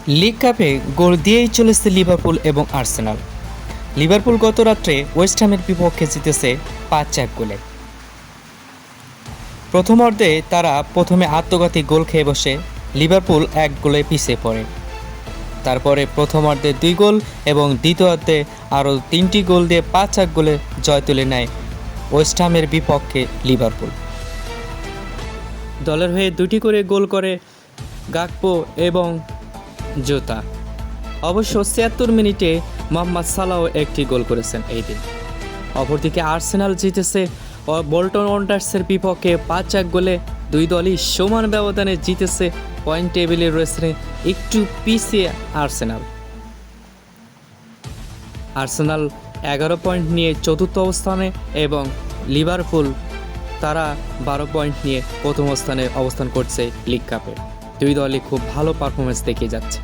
League কাপে গোল দিয়েই চলেছে লিভারপুল এবং আর্সেনাল। লিভারপুল গত রাত্রে ওয়েস্ট হ্যামের বিপক্ষে জিতেছে 5-1 গোলে। প্রথমার্ধে তারা প্রথমে আত্মঘাতী গোল খেয়ে বসে লিভারপুল 1 গোলে পিছিয়ে পড়ে। তারপরে প্রথমার্ধে 2 গোল এবং দ্বিতীয়ার্ধে আরও 3টি গোল দিয়ে 5-1 গোলে জয় তুলে নেয় ওয়েস্ট হ্যামের বিপক্ষে লিভারপুল। দলের হয়ে 2টি করে গোল করে গাকপো এবং জোতা। অবশ্য 76 মিনিটে মোহাম্মদ সালাহও একটি গোল করেছেন এই দিন। অপরদিকে আর্সেনাল জিতেছে বোল্টন ওয়ান্ডার্সের বিপক্ষে 5-1 গোলে। দুই দলই সমান ব্যবধানে জিতেছে। পয়েন্ট টেবিলে রয়েছে একটু পিছিয়ে আর্সেনাল 11 পয়েন্ট নিয়ে চতুর্থ অবস্থানে এবং লিভারপুল তারা 12 পয়েন্ট নিয়ে প্রথম স্থানে অবস্থান করছে লিগ কাপে। দুই দলই খুব ভালো পারফরমেন্স দেখিয়ে যাচ্ছে।